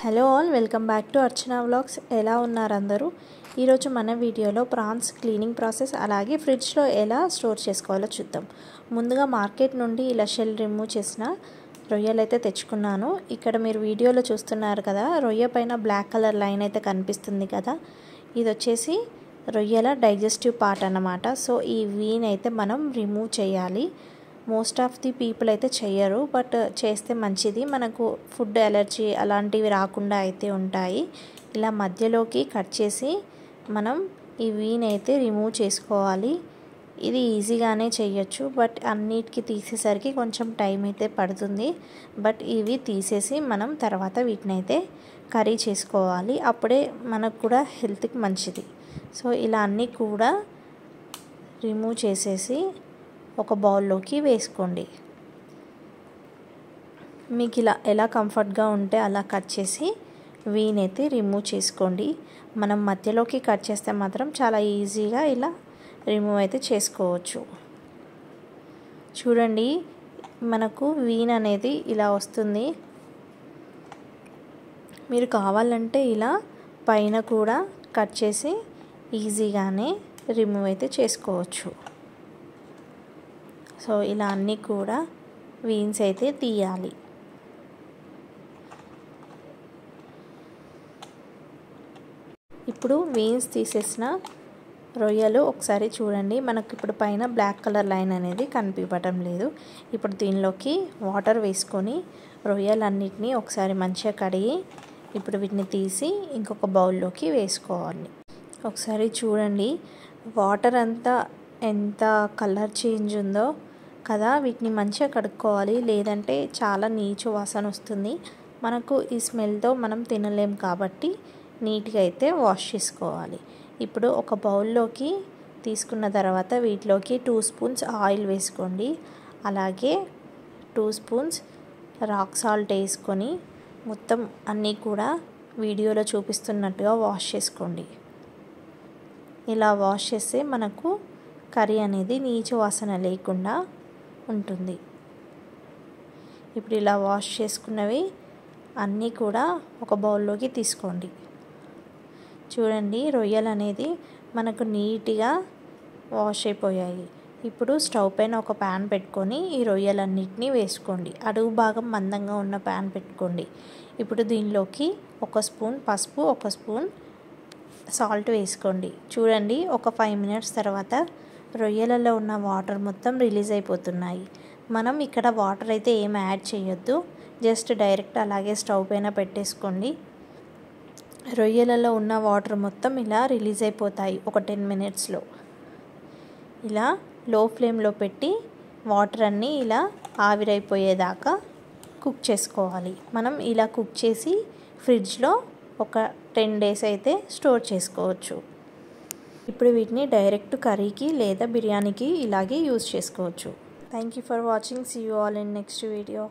Hello all, welcome back to Archana vlogs. ఎలా ఉన్నారు అందరూ? ఈరోజు మన వీడియోలో ప్రాన్స్ క్లీనింగ్ ప్రాసెస్ అలాగే ఫ్రిడ్జ్లో ఎలా స్టోర్ చేసుకోవాలో చూద్దాం. ముందుగా మార్కెట్ నుండి ఇలా షెల్ రిమూవ్ చేసిన రొయ్యలు అయితే తెచ్చుకున్నాను. ఇక్కడ మీరు వీడియోలో చూస్తున్నారు కదా, రొయ్య పైన బ్లాక్ కలర్ లైన్ అయితే కనిపిస్తుంది కదా, ఇది వచ్చేసి రొయ్యల డైజెస్టివ్ పార్ట్ అన్నమాట. సో ఈ వీన్ అయితే మనం రిమూవ్ చేయాలి. మోస్ట్ ఆఫ్ ది పీపుల్ అయితే చెయ్యరు, బట్ చేస్తే మంచిది, మనకు ఫుడ్ ఎలర్జీ అలాంటివి రాకుండా అయితే ఉంటాయి. ఇలా మధ్యలోకి కట్ చేసి మనం ఈ వీన్ అయితే రిమూవ్ చేసుకోవాలి. ఇది ఈజీగానే చేయొచ్చు, బట్ అన్నిటికీ తీసేసరికి కొంచెం టైం అయితే పడుతుంది. బట్ ఇవి తీసేసి మనం తర్వాత వీటిని అయితే కర్రీ చేసుకోవాలి, అప్పుడే మనకు కూడా హెల్త్కి మంచిది. సో ఇలా అన్నీ కూడా రిమూవ్ చేసేసి ఒక బౌల్లోకి వేసుకోండి. మీకు ఇలా ఎలా కంఫర్ట్గా ఉంటే అలా కట్ చేసి వీన్ అయితే రిమూవ్ చేసుకోండి. మనం మధ్యలోకి కట్ చేస్తే మాత్రం చాలా ఈజీగా ఇలా రిమూవ్ అయితే చేసుకోవచ్చు. చూడండి, మనకు వీన్ అనేది ఇలా వస్తుంది. మీరు కావాలంటే ఇలా పైన కూడా కట్ చేసి ఈజీగానే రిమూవ్ అయితే చేసుకోవచ్చు. సో ఇలా అన్నీ కూడా వీన్స్ అయితే తీయాలి. ఇప్పుడు వీన్స్ తీసేసిన రొయ్యలు ఒకసారి చూడండి, మనకు ఇప్పుడు పైన బ్లాక్ కలర్ లైన్ అనేది కనిపించడం లేదు. ఇప్పుడు దీనిలోకి వాటర్ వేసుకొని రొయ్యలన్నిటినీ ఒకసారి మంచిగా కడిగి ఇప్పుడు వీటిని తీసి ఇంకొక బౌల్లోకి వేసుకోవాలి. ఒకసారి చూడండి, వాటర్ అంతా ఎంత కలర్ చేంజ్ ఉందో కదా. వీటిని మంచిగా కడుక్కోవాలి, లేదంటే చాలా నీచు వాసన వస్తుంది. మనకు ఈ స్మెల్తో మనం తినలేం కాబట్టి నీట్గా అయితే వాష్ చేసుకోవాలి. ఇప్పుడు ఒక బౌల్లోకి తీసుకున్న తర్వాత వీటిలోకి 2 స్పూన్స్ ఆయిల్ వేసుకోండి. అలాగే 2 స్పూన్స్ రాక్ సాల్ట్ వేసుకొని మొత్తం అన్నీ కూడా వీడియోలో చూపిస్తున్నట్టుగా వాష్ చేసుకోండి. ఇలా వాష్ చేస్తే మనకు కర్రీ అనేది నీచు వాసన లేకుండా ఉంటుంది. ఇప్పుడు ఇలా వాష్ చేసుకున్నవి అన్నీ కూడా ఒక బౌల్లోకి తీసుకోండి. చూడండి, రొయ్యలు అనేది మనకు నీట్గా వాష్ అయిపోయాయి. ఇప్పుడు స్టవ్ పైన ఒక ప్యాన్ పెట్టుకొని ఈ రొయ్యలన్నిటినీ వేసుకోండి. అడుగు భాగం మందంగా ఉన్న ప్యాన్ పెట్టుకోండి. ఇప్పుడు దీనిలోకి 1 స్పూన్ పసుపు, 1 స్పూన్ సాల్ట్ వేసుకోండి. చూడండి, ఒక 5 మినిట్స్ తర్వాత రొయ్యలలో ఉన్న వాటర్ మొత్తం రిలీజ్ అయిపోతున్నాయి. మనం ఇక్కడ వాటర్ అయితే ఏం యాడ్ చేయొద్దు, జస్ట్ డైరెక్ట్ అలాగే స్టవ్ పైన పెట్టేసుకోండి. రొయ్యలలో ఉన్న వాటర్ మొత్తం ఇలా రిలీజ్ అయిపోతాయి ఒక 10 మినిట్స్లో. ఇలా లో ఫ్లేమ్లో పెట్టి వాటర్ అన్నీ ఇలా ఆవిరైపోయేదాకా కుక్ చేసుకోవాలి. మనం ఇలా కుక్ చేసి ఫ్రిడ్జ్లో ఒక 10 డేస్ అయితే స్టోర్ చేసుకోవచ్చు. ఇప్పుడు వీటిని డైరెక్ట్ కర్రీకి లేదా బిర్యానీకి ఇలాగే యూజ్ చేసుకోవచ్చు. Thank you for watching. See you all in next video.